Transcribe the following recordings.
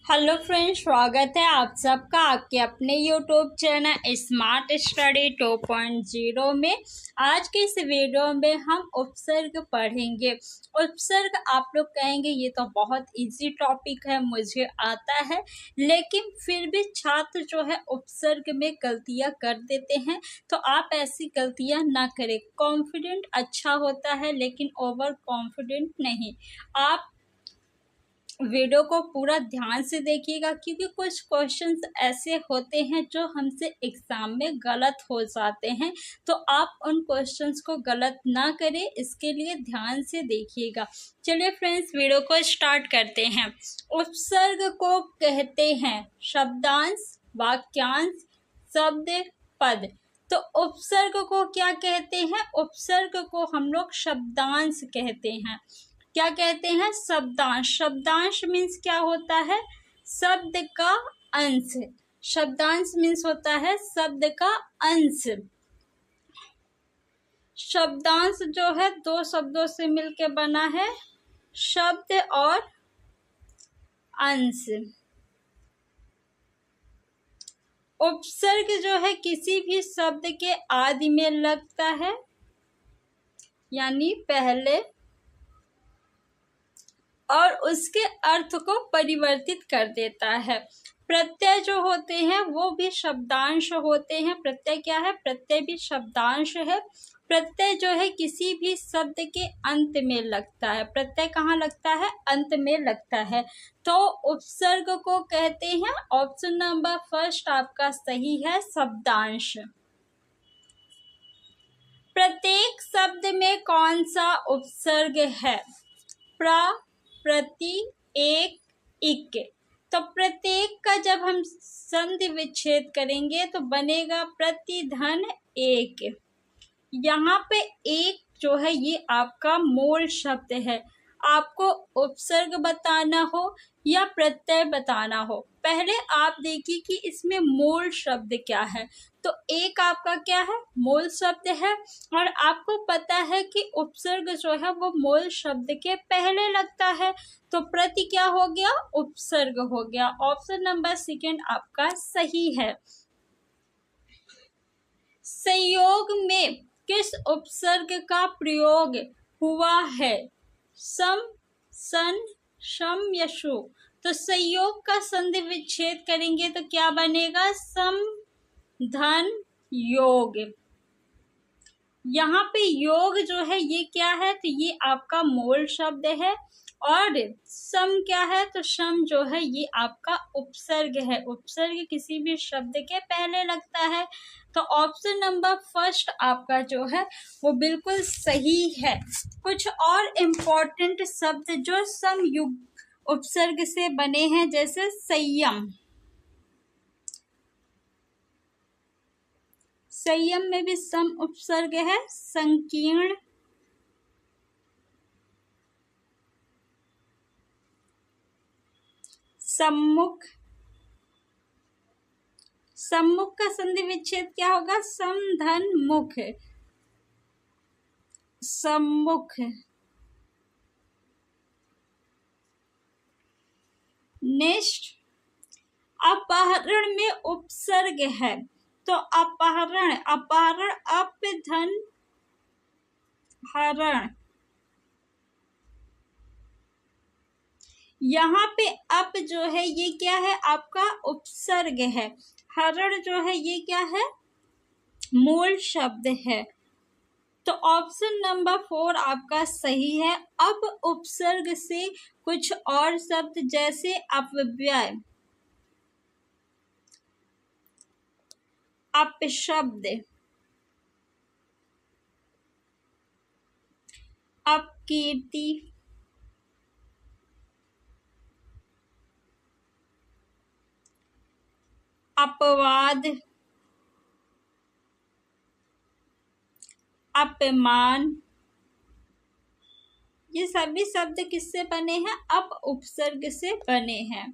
Hello friends, स्वागत है आप सबका आपके अपने यूट्यूब चैनल स्मार्ट स्टडी 2.0 में। आज के इस वीडियो में हम उपसर्ग पढ़ेंगे। उपसर्ग आप लोग कहेंगे ये तो बहुत इजी टॉपिक है, मुझे आता है, लेकिन फिर भी छात्र जो है उपसर्ग में गलतियां कर देते हैं। तो आप ऐसी गलतियां ना करें। कॉन्फिडेंट अच्छा होता है लेकिन ओवर कॉन्फिडेंट नहीं। आप वीडियो को पूरा ध्यान से देखिएगा, क्योंकि कुछ क्वेश्चंस ऐसे होते हैं जो हमसे एग्जाम में गलत हो जाते हैं। तो आप उन क्वेश्चंस को गलत ना करें, इसके लिए ध्यान से देखिएगा। चलिए फ्रेंड्स, वीडियो को स्टार्ट करते हैं। उपसर्ग को कहते हैं शब्दांश, वाक्यांश, शब्द, पद। तो उपसर्ग को क्या कहते हैं? उपसर्ग को हम लोग शब्दांश कहते हैं। क्या कहते हैं? शब्दांश। शब्दांश मीन्स क्या होता है? शब्द का अंश। शब्दांश मीन्स होता है शब्द का अंश। शब्दांश जो है दो शब्दों से मिलकर बना है, शब्द और अंश। उपसर्ग जो है किसी भी शब्द के आदि में लगता है, यानी पहले, और उसके अर्थ को परिवर्तित कर देता है। प्रत्यय जो होते हैं वो भी शब्दांश होते हैं। प्रत्यय क्या है? प्रत्यय भी शब्दांश है। प्रत्यय जो है किसी भी शब्द के अंत में लगता है। प्रत्यय कहाँ लगता है? अंत में लगता है। तो उपसर्ग को कहते हैं, ऑप्शन नंबर फर्स्ट आपका सही है, शब्दांश। प्रत्येक शब्द में कौन सा उपसर्ग है? प्र, प्रति, एक, इक। तो प्रत्येक का जब हम संधि विच्छेद करेंगे तो बनेगा प्रतिधन एक। यहाँ पे एक जो है ये आपका मूल शब्द है। आपको उपसर्ग बताना हो या प्रत्यय बताना हो, पहले आप देखिए कि इसमें मूल शब्द क्या है। तो एक आपका क्या है? मूल शब्द है। और आपको पता है कि उपसर्ग जो है वो मूल शब्द के पहले लगता है। तो प्रति क्या हो गया? उपसर्ग हो गया। ऑप्शन नंबर सेकंड आपका सही है। संयोग में किस उपसर्ग का प्रयोग हुआ है? सम, सन, शम या शु। तो संयोग का संधि विच्छेद करेंगे तो क्या बनेगा? सम, धन, योग। यहाँ पे योग जो है ये क्या है? तो ये आपका मूल शब्द है। और सम क्या है? तो शम जो है ये आपका उपसर्ग है। उपसर्ग किसी भी शब्द के पहले लगता है। तो ऑप्शन नंबर फर्स्ट आपका जो है वो बिल्कुल सही है। कुछ और इम्पोर्टेंट शब्द जो सम युग उपसर्ग से बने हैं, जैसे संयम। संयम में भी सम उपसर्ग है। संकीर्ण, सम्मुख। सम्मुख का संधि विच्छेद क्या होगा? सम, धन, मुख। सम्मुख। नेक्स्ट, अपहरण में उपसर्ग है। तो अपहरण, अपहरण, अप, धन, हरण। यहाँ पे अप जो है ये क्या है? आपका उपसर्ग है। हरण जो है ये क्या है? मूल शब्द है। तो ऑप्शन नंबर 4 आपका सही है। अब उपसर्ग से कुछ और शब्द, जैसे अपव्यय, अपशब्द, अपकीर्ति, अपवाद, अपमान, ये सभी शब्द किससे बने हैं? अप उपसर्ग से बने हैं।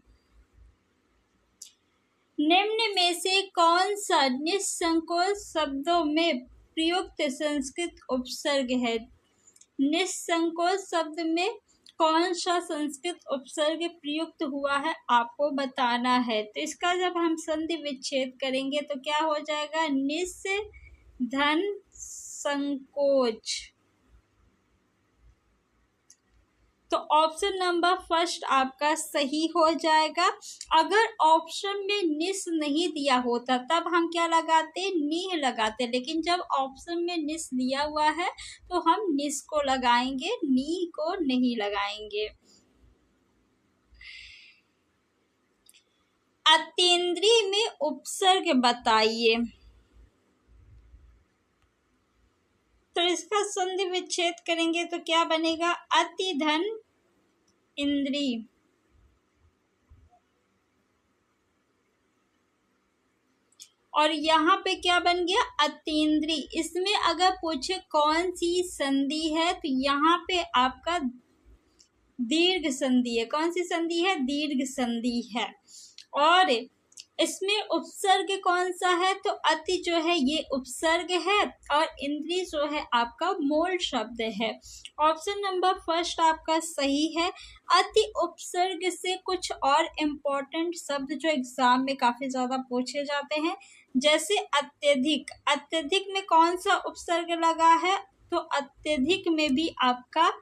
निम्न में से कौन सा निस्संकोच शब्दों में प्रयुक्त संस्कृत उपसर्ग है? निस्संकोच शब्द में कौन सा संस्कृत उपसर्ग प्रयुक्त हुआ है आपको बताना है। तो इसका जब हम संधि विच्छेद करेंगे तो क्या हो जाएगा, निस धन संकोच। तो ऑप्शन नंबर फर्स्ट आपका सही हो जाएगा। अगर ऑप्शन में निस नहीं दिया होता तब हम क्या लगाते, नी लगाते, लेकिन जब ऑप्शन में निस दिया हुआ है तो हम निस को लगाएंगे, नी को नहीं लगाएंगे। अतीन्द्रिय में उपसर्ग बताइए। तो इसका संधि विच्छेद करेंगे तो क्या बनेगा, अति धन इंद्रिय। और यहाँ पे क्या बन गया, अतीन्द्रिय। इसमें अगर पूछे कौन सी संधि है तो यहाँ पे आपका दीर्घ संधि है। कौन सी संधि है, दीर्घ संधि है। और इसमें उपसर्ग कौन सा है, तो अति जो है ये उपसर्ग है और इंद्रिय जो है आपका मूल शब्द है। ऑप्शन नंबर फर्स्ट आपका सही है। अति उपसर्ग से कुछ और इम्पोर्टेंट शब्द जो एग्जाम में काफी ज्यादा पूछे जाते हैं, जैसे अत्यधिक। अत्यधिक में कौन सा उपसर्ग लगा है, तो अत्यधिक में भी आपका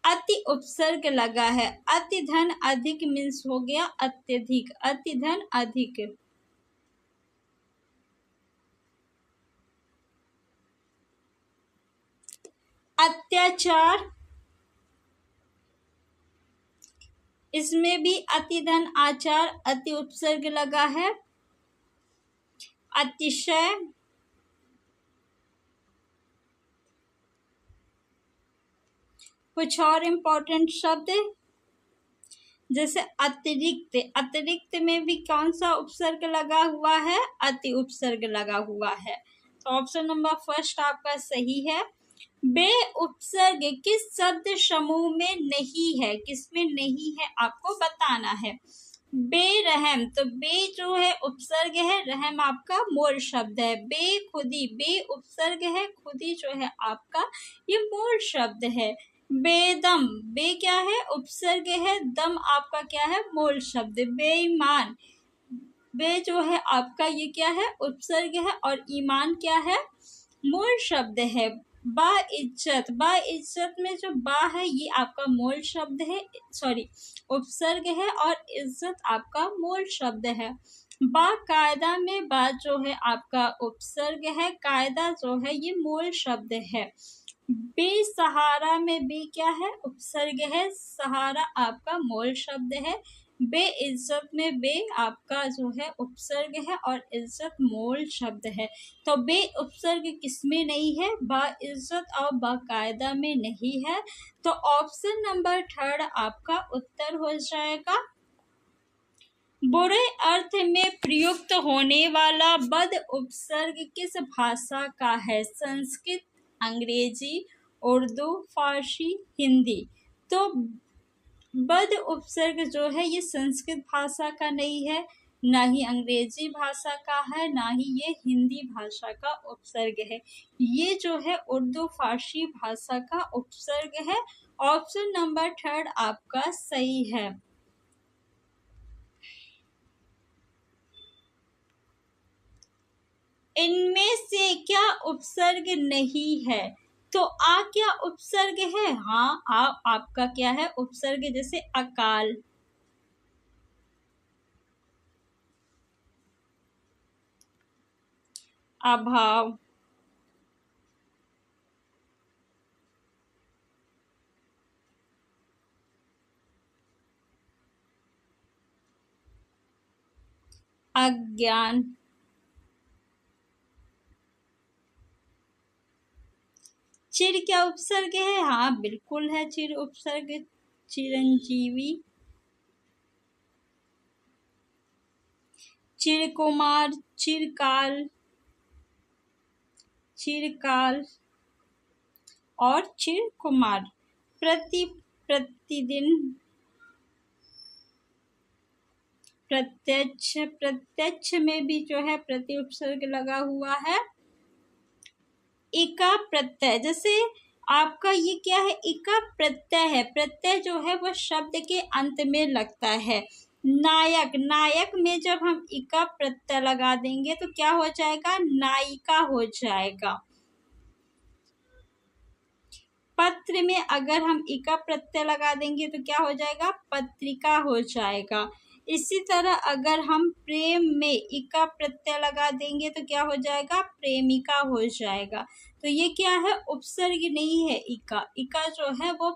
अति उपसर्ग लगा है। अति धन अधिक मीन्स हो गया अत्यधिक, अति धन अधिक। अत्याचार, इसमें भी अति धन आचार अति उपसर्ग लगा है। अतिशय, कुछ और इम्पोर्टेंट शब्द जैसे अतिरिक्त। अतिरिक्त में भी कौन सा उपसर्ग लगा हुआ है, अति उपसर्ग लगा हुआ है। तो ऑप्शन नंबर फर्स्ट आपका सही है। बे उपसर्ग किस शब्द समूह में नहीं है, किसमें नहीं है आपको बताना है। बेरहम, तो बे जो है उपसर्ग है, रहम आपका मूल शब्द है। बेखुदी, बे उपसर्ग है, खुदी जो है आपका ये मूल शब्द है। बेदम, बे क्या है, उपसर्ग है, दम आपका क्या है, मूल शब्द। बेईमान, बे जो है आपका ये क्या है, उपसर्ग है, और ईमान क्या है, मूल शब्द है। बा इज्जत, बा इज्जत में जो बा है ये आपका मूल शब्द है, सॉरी उपसर्ग है, और इज्जत आपका मूल शब्द है। बाकायदा में बा जो है आपका उपसर्ग है, कायदा जो है ये मूल शब्द है। बेसहारा में बे क्या है, उपसर्ग है, सहारा आपका मूल शब्द है। बेइज्जत में बे आपका जो है उपसर्ग है और इज्जत मूल शब्द है। तो बे उपसर्ग किसमें नहीं है, बाइज्जत और बाकायदा में नहीं है। तो ऑप्शन नंबर थर्ड आपका उत्तर हो जाएगा। बुरे अर्थ में प्रयुक्त होने वाला बद उपसर्ग किस भाषा का है, संस्कृत, अंग्रेजी, उर्दू, फारसी, हिंदी। तो बद उपसर्ग जो है ये संस्कृत भाषा का नहीं है, ना ही अंग्रेजी भाषा का है, ना ही ये हिंदी भाषा का उपसर्ग है। ये जो है उर्दू फारसी भाषा का उपसर्ग है। ऑप्शन नंबर थर्ड आपका सही है। इनमें से क्या उपसर्ग नहीं है, तो आ क्या उपसर्ग है, हाँ आ आपका क्या है उपसर्ग, जैसे अकाल, अभाव, अज्ञान, चिर क्या उपसर्ग है, हाँ बिल्कुल है चिर उपसर्ग, चिरंजीवी, चिरकुमार, चिरकाल, चिरकाल और चिरकुमार। प्रतिदिन, प्रत्यक्ष, प्रत्यक्ष में भी जो है प्रति उपसर्ग लगा हुआ है। इका प्रत्यय, जैसे आपका ये क्या है, इका प्रत्यय है। प्रत्यय जो है वो शब्द के अंत में लगता है। नायक, नायक में जब हम इका प्रत्यय लगा देंगे तो क्या हो जाएगा, नायिका हो जाएगा। पत्र में अगर हम इका प्रत्यय लगा देंगे तो क्या हो जाएगा, पत्रिका हो जाएगा। इसी तरह अगर हम प्रेम में इका प्रत्यय लगा देंगे तो क्या हो जाएगा, प्रेमिका हो जाएगा। तो ये क्या है, उपसर्ग नहीं है इका। इका जो है वो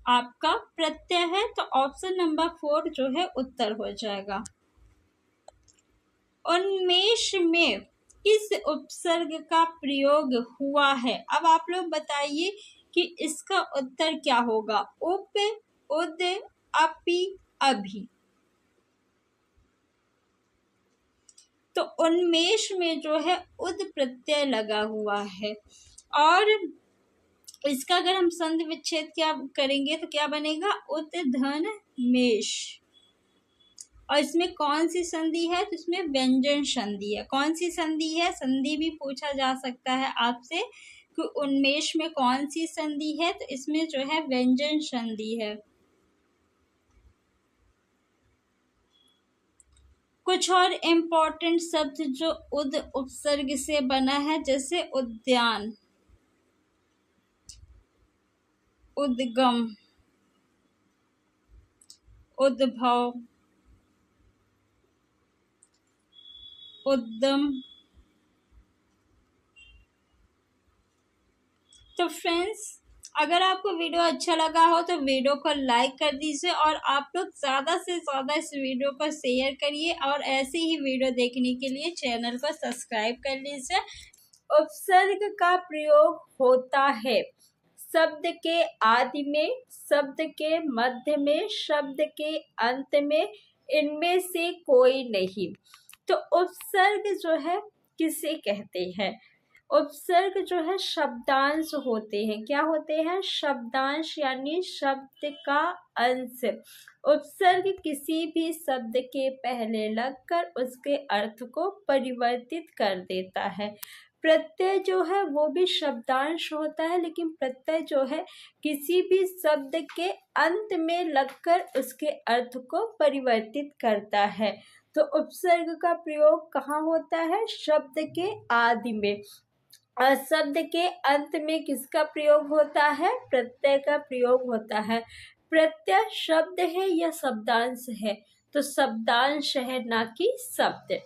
आपका प्रत्यय है। तो ऑप्शन नंबर 4 जो है उत्तर हो जाएगा। उन्मेष में किस उपसर्ग का प्रयोग हुआ है? अब आप लोग बताइए कि इसका उत्तर क्या होगा। उप, उद, अपि, अभि। तो उन्मेष में जो है उद प्रत्यय लगा हुआ है। और इसका अगर हम संधि विच्छेद क्या करेंगे तो क्या बनेगा, उद धन मेष। और इसमें कौन सी संधि है, तो इसमें व्यंजन संधि है। कौन सी संधि है, संधि भी पूछा जा सकता है आपसे कि उन्मेष में कौन सी संधि है, तो इसमें जो है व्यंजन संधि है। कुछ और इम्पोर्टेंट शब्द जो उद उपसर्ग से बना है, जैसे उद्यान, उद्गम, उद्भव, उद्यम। तो फ्रेंड्स, अगर आपको वीडियो अच्छा लगा हो तो वीडियो को लाइक कर दीजिए और आप लोग ज़्यादा से ज़्यादा इस वीडियो को शेयर करिए और ऐसे ही वीडियो देखने के लिए चैनल को सब्सक्राइब कर लीजिए। उपसर्ग का प्रयोग होता है शब्द के आदि में, शब्द के मध्य में, शब्द के अंत में, इनमें से कोई नहीं। तो उपसर्ग जो है किसे कहते हैं, उपसर्ग जो है शब्दांश होते हैं। क्या होते हैं, शब्दांश, यानी शब्द का अंश। उपसर्ग किसी भी शब्द के पहले लगकर उसके अर्थ को परिवर्तित कर देता है। प्रत्यय जो है वो भी शब्दांश होता है, लेकिन प्रत्यय जो है किसी भी शब्द के अंत में लगकर उसके अर्थ को परिवर्तित करता है। तो उपसर्ग का प्रयोग कहाँ होता है, शब्द के आदि में। और शब्द के अंत में किसका प्रयोग होता है, प्रत्यय का प्रयोग होता है। प्रत्यय शब्द है या शब्दांश है, तो शब्दांश है, ना कि शब्द।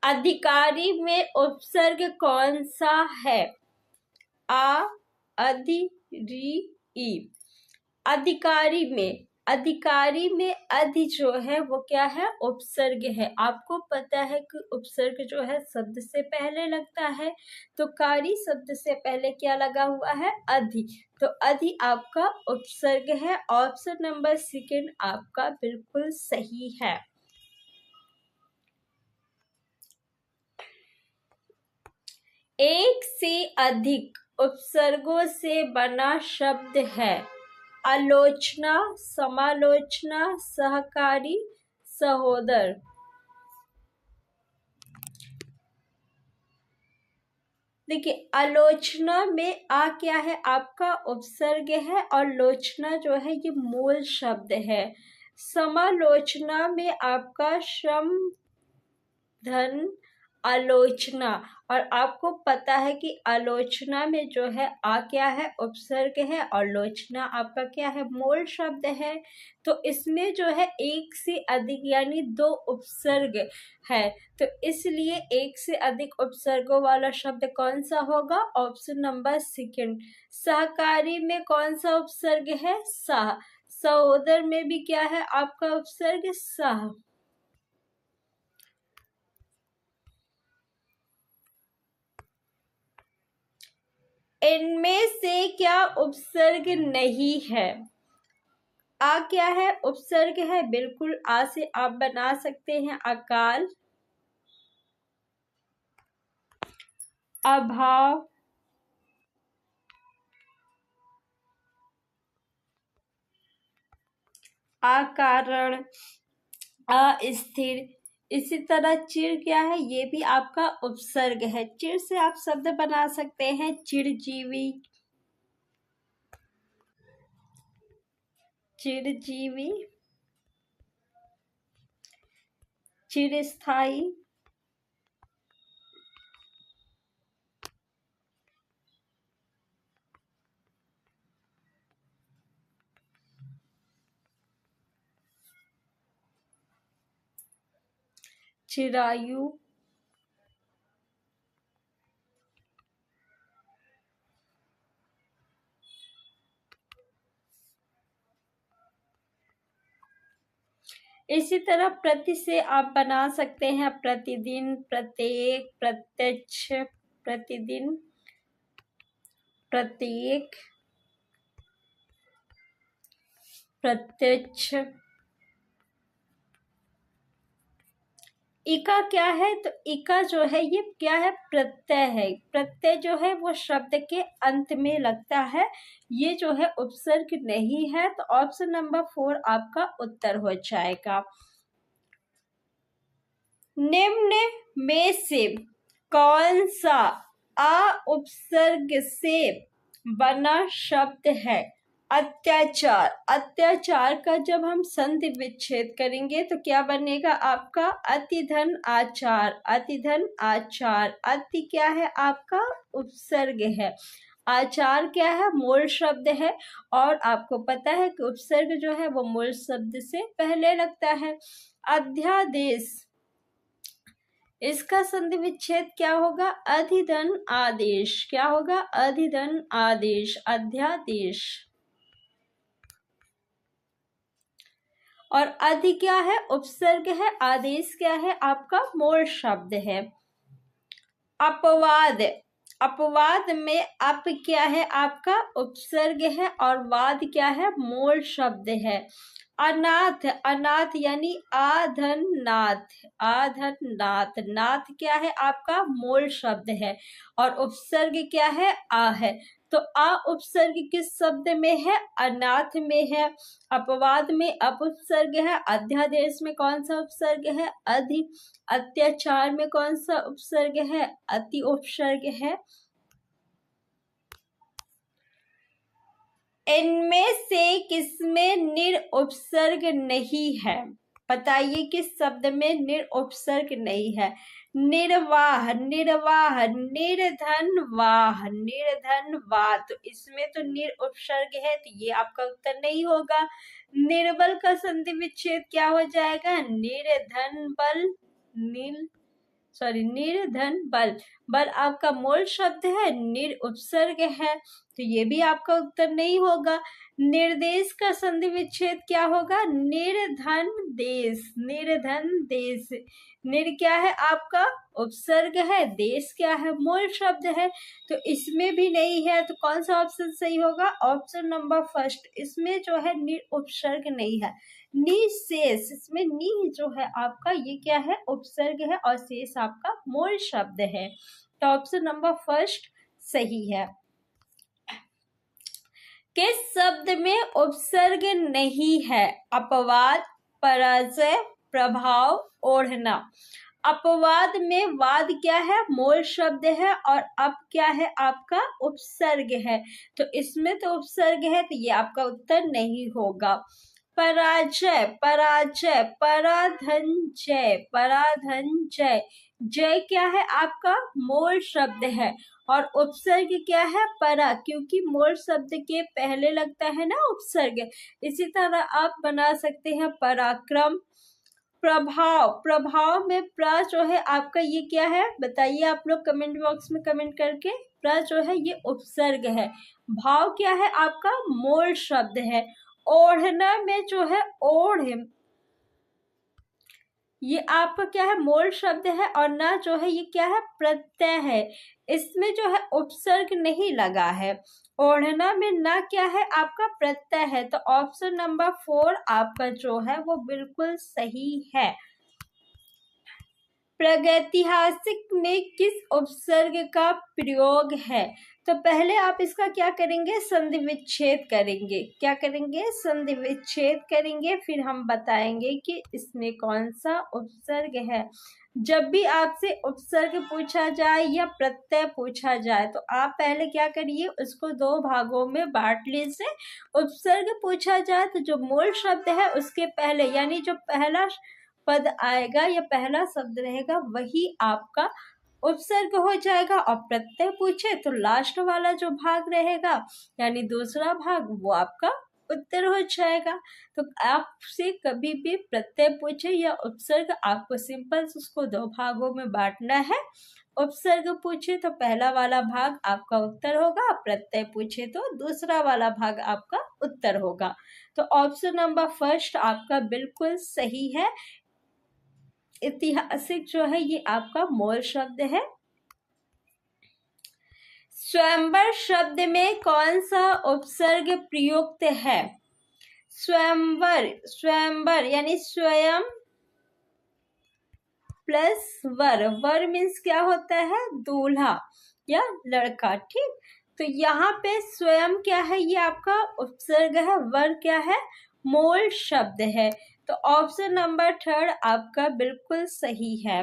अधिकारी में उपसर्ग कौन सा है, आ, अधि, री, ई। अधिकारी में, अधिकारी में अधि जो है वो क्या है, उपसर्ग है। आपको पता है कि उपसर्ग जो है शब्द से पहले लगता है, तो कारी शब्द से पहले क्या लगा हुआ है, अधि। तो अधि आपका उपसर्ग है। ऑप्शन नंबर 2 आपका बिल्कुल सही है। एक से अधिक उपसर्गों से बना शब्द है आलोचना, समालोचना, सहकारी, सहोदर। देखिए, आलोचना में आ क्या है, आपका उपसर्ग है और लोचना जो है ये मूल शब्द है। समालोचना में आपका श्रम, धन, आलोचना। और आपको पता है कि आलोचना में जो है आ क्या है, उपसर्ग है और लोचना आपका क्या है, मूल शब्द है। तो इसमें जो है एक से अधिक यानी 2 उपसर्ग है, तो इसलिए एक से अधिक उपसर्गों वाला शब्द कौन सा होगा, ऑप्शन नंबर 2। सहकारी में कौन सा उपसर्ग है, सह। सहोदर में भी क्या है आपका उपसर्ग, सह। इनमें से क्या उपसर्ग नहीं है, आ क्या है, उपसर्ग है। बिल्कुल, आ से आप बना सकते हैं अकाल, अभाव, अकारण, अस्थिर, इसी तरह चिर क्या है, ये भी आपका उपसर्ग है। चिर से आप शब्द बना सकते हैं चिरजीवी, चिरजीवी, चिरस्थायी, चिरायु, इसी तरह प्रति से आप बना सकते हैं प्रतिदिन, प्रत्येक, प्रत्यक्ष, प्रतिदिन, प्रत्येक, प्रत्यक्ष। इका क्या है, तो इका जो है ये क्या है, प्रत्यय है। प्रत्यय जो है वो शब्द के अंत में लगता है, ये जो है उपसर्ग नहीं है। तो ऑप्शन नंबर 4 आपका उत्तर हो जाएगा। निम्न में से कौन सा आ उपसर्ग से बना शब्द है? अत्याचार। अत्याचार का जब हम संधि विच्छेद करेंगे तो क्या बनेगा आपका? अतिधन आचार, अतिधन आचार। अति क्या है आपका? उपसर्ग है। आचार क्या है? मूल शब्द है। और आपको पता है कि उपसर्ग जो है वो मूल शब्द से पहले लगता है। अध्यादेश, इसका संधि विच्छेद क्या होगा? अधिधन आदेश। क्या होगा? अधिधन आदेश, अध्यादेश। और अधि क्या है? उपसर्ग है। आदेश क्या है आपका? मूल शब्द है। अपवाद, अपवाद में अप क्या है आपका? उपसर्ग है। और वाद क्या है? मूल शब्द है। अनाथ, अनाथ यानी आधन नाथ, आधन नाथ। नाथ क्या है आपका? मूल शब्द है। और उपसर्ग क्या है? आ है। तो आ उपसर्ग किस शब्द में है? अनाथ में है। अपवाद में अप उपसर्ग है। अध्यादेश में कौन सा उपसर्ग है? अधि। अत्याचार में कौन सा उपसर्ग है? अति उपसर्ग है। इनमें से किसमें निर उपसर्ग नहीं है? बताइए किस शब्द में निर उपसर्ग नहीं है? निर्वाह, निर्वाह, निर्धन वाह, निर्धन वाह। तो इसमें तो निर उपसर्ग है, तो ये आपका उत्तर नहीं होगा। निर्बल का संधि विच्छेद क्या हो जाएगा? निर्धन बल, निर्धन बल। बल आपका मूल शब्द है, निर उपसर्ग है, तो ये भी आपका उत्तर नहीं होगा। निर्देश का संधि विच्छेद क्या होगा? निर्धन देश, निर्धन देश। निर क्या है आपका? उपसर्ग है। देश क्या है? मूल शब्द है। तो इसमें भी नहीं है, तो कौन सा ऑप्शन सही होगा? ऑप्शन नंबर फर्स्ट, इसमें जो है निर उपसर्ग नहीं है। निशेष, इसमें नि जो है आपका ये क्या है? उपसर्ग है। और शेष आपका मूल शब्द है। तो ऑप्शन नंबर फर्स्ट सही है। किस शब्द में उपसर्ग नहीं है? अपवाद, पराजय, प्रभाव, ओढ़ना। अपवाद में वाद क्या है? मूल शब्द है। और अप क्या है आपका? उपसर्ग है। तो इसमें तो उपसर्ग है, तो ये आपका उत्तर नहीं होगा। पराजय, पराजय, पराधन जय, पराधन जय। जय क्या है आपका? मूल शब्द है। और उपसर्ग क्या है? परा, क्योंकि मूल शब्द के पहले लगता है ना उपसर्ग। इसी तरह आप बना सकते हैं पराक्रम। प्रभाव, प्रभाव में प्र जो है आपका ये क्या है? बताइए आप लोग कमेंट बॉक्स में कमेंट करके। प्र जो है ये उपसर्ग है। भाव क्या है आपका? मूल शब्द है। ओढ़ना में जो है ओढ़, ये आपका क्या है? मूल शब्द है। और ना जो है ये क्या है? प्रत्यय है। इसमें जो है उपसर्ग नहीं लगा है। ओढ़ना में ना क्या है आपका? प्रत्यय है। तो ऑप्शन नंबर 4 आपका जो है वो बिल्कुल सही है। प्रागैतिहासिक में किस उपसर्ग का प्रयोग है? तो पहले आप इसका क्या करेंगे, संधि विच्छेद करेंगे। क्या करेंगे, संधि विच्छेद करेंगे, फिर हम बताएंगे कि इसमें कौन सा उपसर्ग है। जब भी आपसे उपसर्ग पूछा जाए या प्रत्यय पूछा जाए तो आप पहले क्या करिए, उसको दो भागों में बांट लीजिए। उपसर्ग पूछा जाए तो जो मूल शब्द है उसके पहले, यानी जो पहला पद आएगा या पहला शब्द रहेगा वही आपका उपसर्ग हो जाएगा, और प्रत्यय पूछे तो लास्ट वाला जो भाग रहेगा यानी दूसरा भाग वो आपका उत्तर हो जाएगा। तो आपसे कभी भी प्रत्यय पूछे या उपसर्ग, आपको सिंपल उसको दो भागों में बांटना है। उपसर्ग पूछे तो पहला वाला भाग आपका उत्तर होगा, प्रत्यय पूछे तो दूसरा वाला भाग आपका उत्तर होगा। तो ऑप्शन नंबर फर्स्ट आपका बिल्कुल सही है। ऐतिहासिक जो है ये आपका मूल शब्द है। स्वयंवर शब्द में कौन सा उपसर्ग प्रयुक्त है? स्वयंवर, स्वयंवर यानी स्वयं प्लस वर, वर मीन्स क्या होता है, दूल्हा या लड़का, ठीक। तो यहाँ पे स्वयं क्या है, ये आपका उपसर्ग है, वर क्या है, मूल शब्द है। तो ऑप्शन नंबर थर्ड आपका बिल्कुल सही है।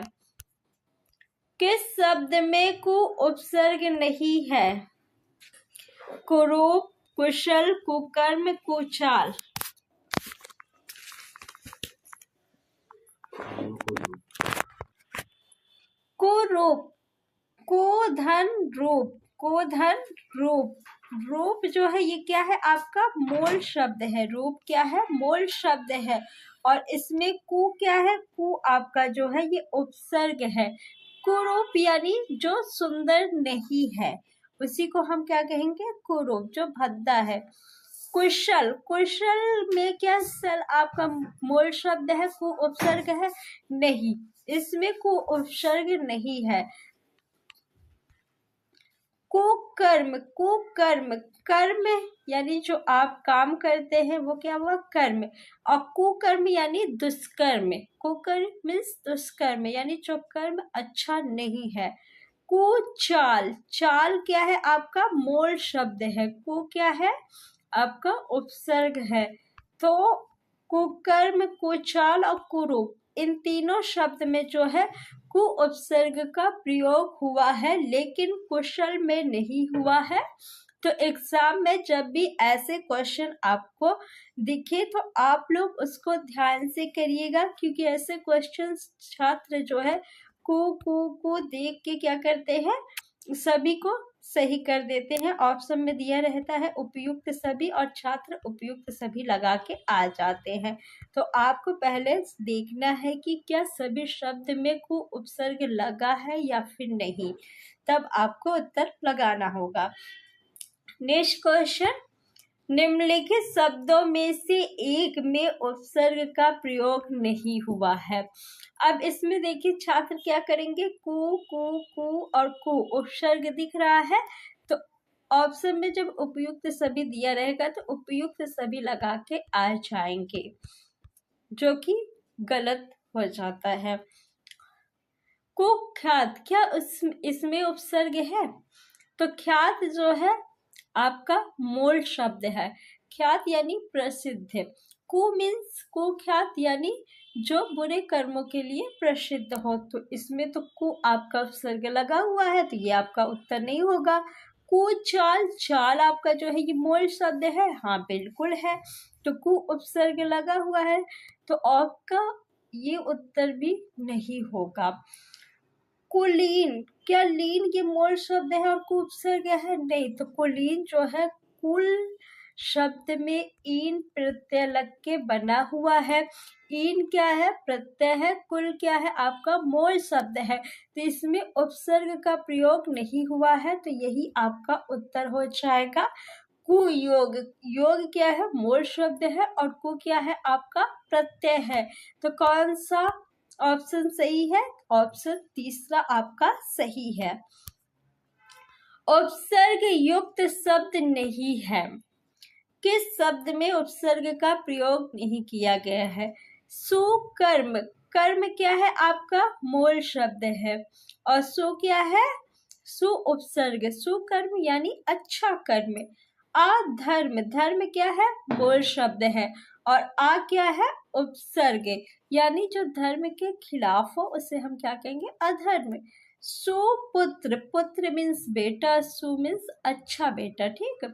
किस शब्द में कु उपसर्ग नहीं है? कुरूप, कुशल, कुकर्म, कुचाल। कुरूप, को धन रूप, को धन रूप, रूप जो है ये क्या है, आपका मूल शब्द है। रूप क्या है, मूल शब्द है, और इसमें कु क्या है, कु आपका जो है ये उपसर्ग है। कुरूप यानी जो सुंदर नहीं है उसी को हम क्या कहेंगे, कुरूप, जो भद्दा है। कुशल, कुशल में क्या सल आपका मूल शब्द है, कु उपसर्ग है नहीं, इसमें कु उपसर्ग नहीं है। कुकर्म, कुकर्म, कर्म यानी जो आप काम करते हैं वो क्या हुआ, कर्म, और कुकर्म यानी दुष्कर्म। कुकर्म मीन्स दुष्कर्म यानी जो कर्म अच्छा नहीं है। कुचाल, चाल क्या है, आपका मूल शब्द है, कु क्या है, आपका उपसर्ग है। तो कुकर्म, कुचाल और कुरूप, इन तीनों शब्द में जो है कु उपसर्ग का प्रयोग हुआ है, लेकिन कुशल में नहीं हुआ है। तो एग्जाम में जब भी ऐसे क्वेश्चन आपको दिखे तो आप लोग उसको ध्यान से करिएगा, क्योंकि ऐसे क्वेश्चन छात्र जो है को देख के क्या करते हैं, सभी को सही कर देते हैं। ऑप्शन में दिया रहता है उपयुक्त सभी, और छात्र उपयुक्त सभी लगा के आ जाते हैं। तो आपको पहले देखना है कि क्या सभी शब्द में को उपसर्ग लगा है या फिर नहीं, तब आपको उत्तर लगाना होगा। नेक्स्ट क्वेश्चन, निम्नलिखित शब्दों में से एक में उपसर्ग का प्रयोग नहीं हुआ है। अब इसमें देखिए छात्र क्या करेंगे, कु और कु उपसर्ग दिख रहा है, तो ऑप्शन में जब उपयुक्त सभी दिया रहेगा तो उपयुक्त सभी लगा के आ जाएंगे, जो कि गलत हो जाता है। कुख्यात, क्या इसमें उपसर्ग है? तो ख्यात जो है आपका मूल शब्द है, ख्यात यानी प्रसिद्ध। कु मीन्स कुख्यात यानी जो बुरे कर्मों के लिए प्रसिद्ध हो, तो इसमें तो कु आपका उपसर्ग लगा हुआ है, तो ये आपका उत्तर नहीं होगा। कुचाल, चाल आपका जो है ये मूल शब्द है, हाँ बिल्कुल है, तो कु उपसर्ग लगा हुआ है, तो आपका ये उत्तर भी नहीं होगा। कुलीन, क्या लीन ये मूल शब्द है और कु उपसर्ग है? नहीं, तो कुलीन जो है कुल शब्द में ईन प्रत्यय लग के बना हुआ है। ईन क्या है, प्रत्यय है, कुल क्या है, आपका मूल शब्द है, तो इसमें उपसर्ग का प्रयोग नहीं हुआ है, तो यही आपका उत्तर हो जाएगा। कुयोग, योग क्या है, मूल शब्द है, और कु क्या है, आपका प्रत्यय है, तो कौन सा ऑप्शन सही है? ऑप्शन तीसरा आपका सही है। उपसर्ग युक्त शब्द नहीं है, किस शब्द में उपसर्ग का प्रयोग नहीं किया गया है? सुकर्म, कर्म क्या है आपका मूल शब्द है, और सु क्या है, सु उपसर्ग, सुकर्म यानी अच्छा कर्म। अधर्म, धर्म क्या है मूल शब्द है, और आ क्या है उपसर्ग, यानी जो धर्म के खिलाफ हो उसे हम क्या कहेंगे अधर्म। सुपुत्र, पुत्र मीन्स बेटा, सु मीन्स अच्छा बेटा, ठीक।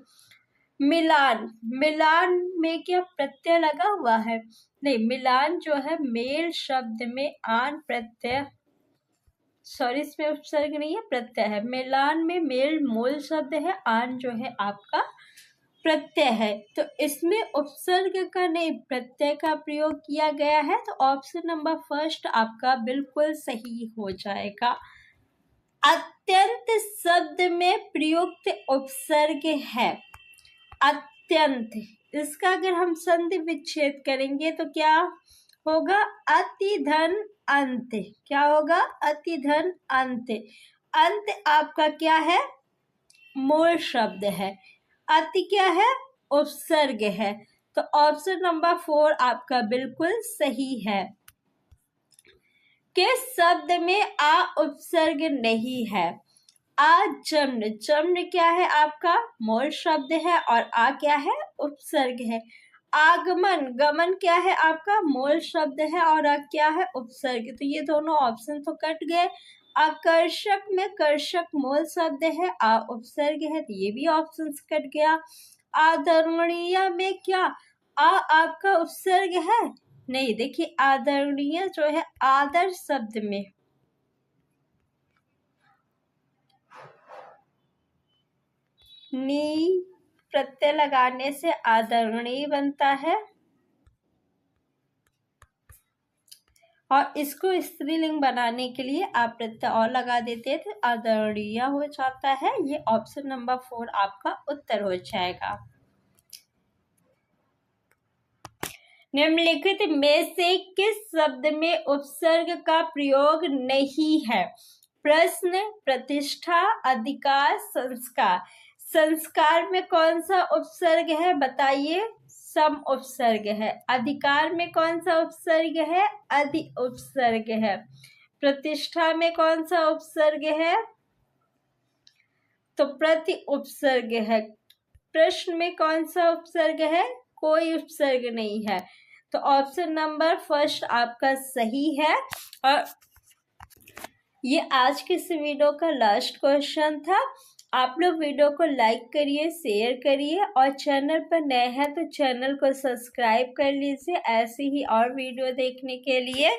मिलान, मिलान में क्या प्रत्यय लगा हुआ है, नहीं, मिलान जो है मेल शब्द में आन प्रत्यय, सॉरी इसमें उपसर्ग नहीं है प्रत्यय है। मिलान में मेल मूल शब्द है, आन जो है आपका प्रत्यय है, तो इसमें उपसर्ग का नहीं प्रत्यय का प्रयोग किया गया है, तो ऑप्शन नंबर फर्स्ट आपका बिल्कुल सही हो जाएगा। अत्यंत शब्द में प्रयुक्त उपसर्ग है, अत्यंत, इसका अगर हम संधि विच्छेद करेंगे तो क्या होगा, अति धन अंत, क्या होगा अति धन अंत। अंत आपका क्या है मूल शब्द है, अति क्या है उपसर्ग है, तो ऑप्शन नंबर 4 आपका बिल्कुल सही है। किस शब्द में आ उपसर्ग नहीं है, आजम्न, जम्न क्या है आपका मूल शब्द है, और आ क्या है उपसर्ग है। आगमन, गमन क्या है आपका मूल शब्द है, और आ क्या है उपसर्ग, तो ये दोनों ऑप्शन तो कट गए। आकर्षक में कर्षक मूल शब्द है, आ उपसर्ग है, तो ये भी ऑप्शन कट गया। आदरणीय में क्या आ आपका उपसर्ग है, नहीं, देखिए आदरणीय जो है आदर शब्द में, नी प्रत्यय लगाने से आदरणीय बनता है, और इसको स्त्रीलिंग बनाने के लिए आप प्रत्यय और लगा देते थे, आदरणीय हो जाता है। ये ऑप्शन नंबर 4 आपका उत्तर हो जाएगा। निम्नलिखित में से किस शब्द में उपसर्ग का प्रयोग नहीं है, प्रश्न, प्रतिष्ठा, अधिकार, संस्कार। संस्कार में कौन सा उपसर्ग है बताइए, सम उपसर्ग है। अधिकार में कौन सा उपसर्ग है, अधि उपसर्ग है। प्रतिष्ठा में कौन सा उपसर्ग है, तो प्रति उपसर्ग है। प्रश्न में कौन सा उपसर्ग है, कोई उपसर्ग नहीं है, तो ऑप्शन नंबर फर्स्ट आपका सही है। और ये आज के इस वीडियो का लास्ट क्वेश्चन था। आप लोग वीडियो को लाइक करिए, शेयर करिए, और चैनल पर नए हैं तो चैनल को सब्सक्राइब कर लीजिए ऐसे ही और वीडियो देखने के लिए।